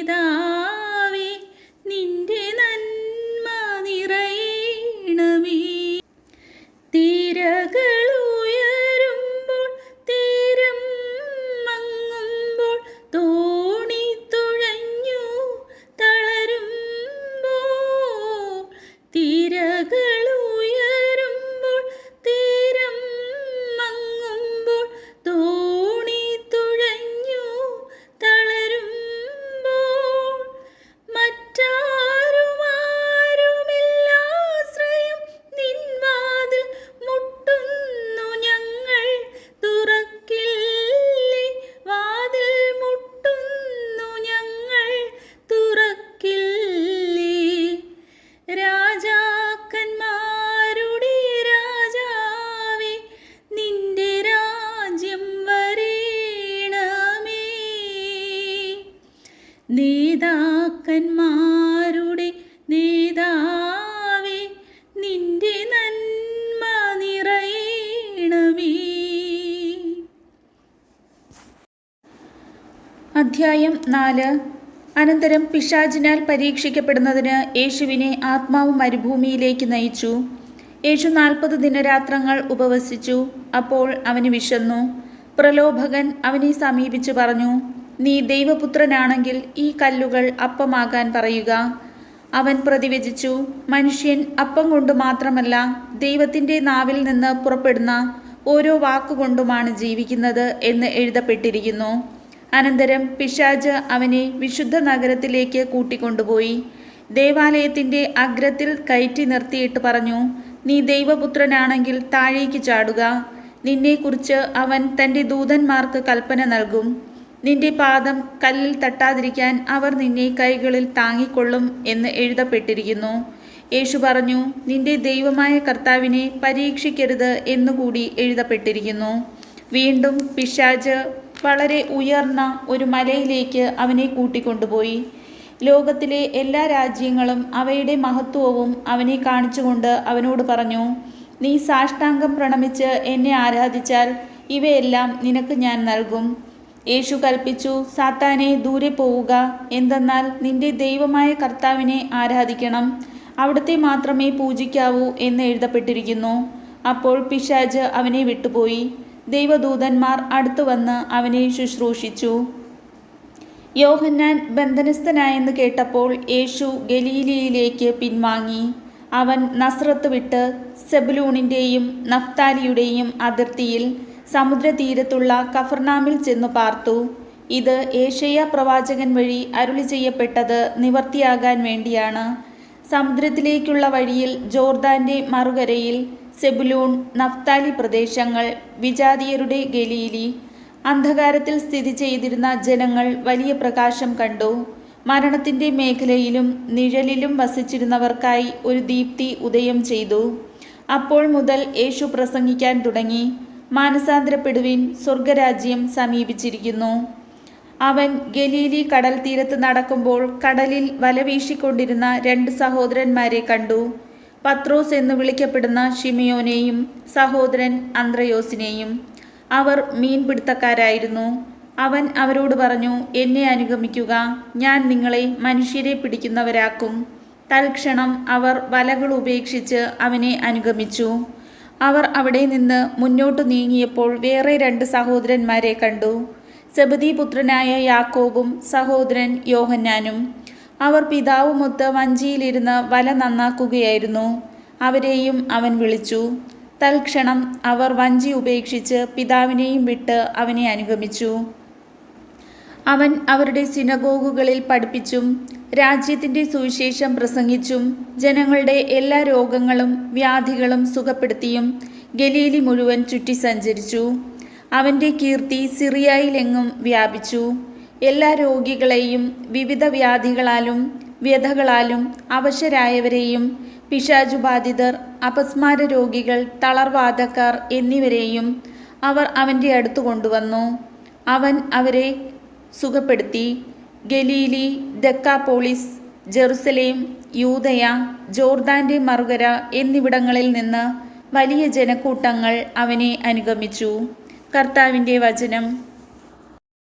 നേതാവേ നിന്റെ നന്മ നിറയണമേ. തിരകളുയരുമ്പോൾ തീരം മങ്ങുമ്പോൾ തോണി തുഴഞ്ഞു തളരുമ്പോൾ, തിരകളുയരുമ്പോൾ തീരം മങ്ങുമ്പോൾ തോണി തുഴഞ്ഞു തളരുമ്പോൾ, മറ്റാരുമാരുമില്ലാശ്രയം നിൻ വാതിൽ മുട്ടുന്നു ഞങ്ങൾ, തുറക്കില്ലേ വാതിൽ മുട്ടുന്നു ഞങ്ങൾ, തുറക്കില്ലേ. രാജാക്കന്മാരുടെ രാജാവേ നിന്റെ രാജ്യം വരേണമേ. നേതാക്കന്മാരുടെ നേതാവേ നിന്റെ നന്മ നിറയണമേ. അധ്യായം 4. അനന്തരം പിശാചിനാൽ പരീക്ഷിക്കപ്പെടുന്നതിന് യേശുവിനെ ആത്മാവ് മരുഭൂമിയിലേക്ക് നയിച്ചു. യേശു 40 ദിനരാത്രങ്ങൾ ഉപവസിച്ചു. അപ്പോൾ അവന് വിശന്നു. പ്രലോഭകൻ അവനെ സമീപിച്ചു പറഞ്ഞു, നീ ദൈവപുത്രനാണെങ്കിൽ ഈ കല്ലുകൾ അപ്പമാകാൻ പറയുക. അവൻ പ്രതിവചിച്ചു, മനുഷ്യൻ അപ്പം കൊണ്ട് മാത്രമല്ല ദൈവത്തിൻ്റെ നാവിൽ നിന്ന് പുറപ്പെടുന്ന ഓരോ വാക്കുകൊണ്ടുമാണ് ജീവിക്കുന്നത് എന്ന് എഴുതപ്പെട്ടിരിക്കുന്നു. അനന്തരം പിശാച് അവനെ വിശുദ്ധ നഗരത്തിലേക്ക് കൂട്ടിക്കൊണ്ടുപോയി ദേവാലയത്തിൻ്റെ അഗ്രത്തിൽ കയറ്റി നിർത്തിയിട്ട് പറഞ്ഞു, നീ ദൈവപുത്രനാണെങ്കിൽ താഴേക്ക് ചാടുക. നിന്നെക്കുറിച്ച് അവൻ തൻ്റെ ദൂതന്മാർക്ക് കൽപ്പന നൽകും. നിന്റെ പാദം കല്ലിൽ തട്ടാതിരിക്കാൻ അവർ നിന്നെ കൈകളിൽ താങ്ങിക്കൊള്ളും എന്ന് എഴുതപ്പെട്ടിരിക്കുന്നു. യേശു പറഞ്ഞു, നിന്റെ ദൈവമായ കർത്താവിനെ പരീക്ഷിക്കരുത് എന്നുകൂടി എഴുതപ്പെട്ടിരിക്കുന്നു. വീണ്ടും പിശാച് വളരെ ഉയർന്ന ഒരു മലയിലേക്ക് അവനെ കൂട്ടിക്കൊണ്ടുപോയി. ലോകത്തിലെ എല്ലാ രാജ്യങ്ങളും അവയുടെ മഹത്വവും അവനെ കാണിച്ചുകൊണ്ട് അവനോട് പറഞ്ഞു, നീ സാഷ്ടാംഗം പ്രണമിച്ച് എന്നെ ആരാധിച്ചാൽ ഇവയെല്ലാം നിനക്ക് ഞാൻ നൽകും. യേശു കൽപ്പിച്ചു, സാത്താനെ ദൂരെ പോവുക. എന്തെന്നാൽ നിന്റെ ദൈവമായ കർത്താവിനെ ആരാധിക്കണം, അവിടുത്തെ മാത്രമേ പൂജിക്കാവൂ എന്ന് എഴുതപ്പെട്ടിരിക്കുന്നു. അപ്പോൾ പിശാച് അവനെ വിട്ടുപോയി. ദൈവദൂതന്മാർ അടുത്തു വന്ന് അവനെ ശുശ്രൂഷിച്ചു. യോഹന്നാൻ ബന്ധനസ്ഥനായെന്ന് കേട്ടപ്പോൾ യേശു ഗലീലയിലേക്ക് പിൻവാങ്ങി. അവൻ നസ്രത്ത് വിട്ട് സെബുലൂണിൻ്റെയും നഫ്താലിയുടെയും അതിർത്തിയിൽ സമുദ്രതീരത്തുള്ള കഫർനാമിൽ ചെന്നു പാർത്തു. ഇത് ഏശയ്യാ പ്രവാചകൻ വഴി അരുളി ചെയ്യപ്പെട്ടത് നിവർത്തിയാകാൻ വേണ്ടിയാണ്. സമുദ്രത്തിലേക്കുള്ള വഴിയിൽ ജോർദാൻ്റെ മറുകരയിൽ സെബുലൂൺ നഫ്താലി പ്രദേശങ്ങൾ, വിജാതീയരുടെ ഗലീലി. അന്ധകാരത്തിൽ സ്ഥിതി ചെയ്തിരുന്ന ജനങ്ങൾ വലിയ പ്രകാശം കണ്ടു. മരണത്തിൻ്റെ മേഖലയിലും നിഴലിലും വസിച്ചിരുന്നവർക്കായി ഒരു ദീപ്തി ഉദയം ചെയ്തു. അപ്പോൾ മുതൽ യേശു പ്രസംഗിക്കാൻ തുടങ്ങി, മാനസാന്തരപ്പെടുവിൻ, സ്വർഗരാജ്യം സമീപിച്ചിരിക്കുന്നു. അവൻ ഗലീലി കടൽ തീരത്ത് നടക്കുമ്പോൾ കടലിൽ വലവീശിക്കൊണ്ടിരുന്ന 2 സഹോദരന്മാരെ കണ്ടു. പത്രോസ് എന്ന് വിളിക്കപ്പെടുന്ന ശിമയോനെയും സഹോദരൻ അന്ത്രയോസിനെയും. അവർ മീൻപിടുത്തക്കാരായിരുന്നു. അവൻ അവരോട് പറഞ്ഞു, എന്നെ അനുഗമിക്കുക, ഞാൻ നിങ്ങളെ മനുഷ്യരെ പിടിക്കുന്നവരാക്കും. തൽക്ഷണം അവർ വലകൾ ഉപേക്ഷിച്ച് അവനെ അനുഗമിച്ചു. അവർ അവിടെ നിന്ന് മുന്നോട്ട് നീങ്ങിയപ്പോൾ വേറെ 2 സഹോദരന്മാരെ കണ്ടു, സെബദീപുത്രനായ യാക്കോബും സഹോദരൻ യോഹന്നാനും. അവർ പിതാവുമൊത്ത് വഞ്ചിയിലിരുന്ന് വല നന്നാക്കുകയായിരുന്നു. അവരെയും അവൻ വിളിച്ചു. തൽക്ഷണം അവർ വഞ്ചി ഉപേക്ഷിച്ച് പിതാവിനെയും വിട്ട് അവനെ അനുഗമിച്ചു. അവൻ അവരുടെ സിനഗോഗുകളിൽ പഠിപ്പിച്ചും രാജ്യത്തിൻ്റെ സുവിശേഷം പ്രസംഗിച്ചും ജനങ്ങളുടെ എല്ലാ രോഗങ്ങളും വ്യാധികളും സുഖപ്പെടുത്തിയും ഗലീലി മുഴുവൻ ചുറ്റി സഞ്ചരിച്ചു. അവൻ്റെ കീർത്തി സിറിയയിലെങ്ങും വ്യാപിച്ചു. എല്ലാ രോഗികളെയും വിവിധ വ്യാധികളാലും വ്യഥകളാലും അവശരായവരെയും പിശാചുബാധിതർ, അപസ്മാര രോഗികൾ, തളർവാദക്കാർ എന്നിവരെയും അവർ അവൻ്റെ അടുത്ത് കൊണ്ടുവന്നു. അവൻ അവരെ സുഖപ്പെടുത്തി. ഗലീലി, ദെക്കാപോളിസ്, ജെറുസലേം, യൂദയ, ജോർദാൻ്റെ മറുകര എന്നിവിടങ്ങളിൽ നിന്ന് വലിയ ജനക്കൂട്ടങ്ങൾ അവനെ അനുഗമിച്ചു. കർത്താവിൻ്റെ വചനം.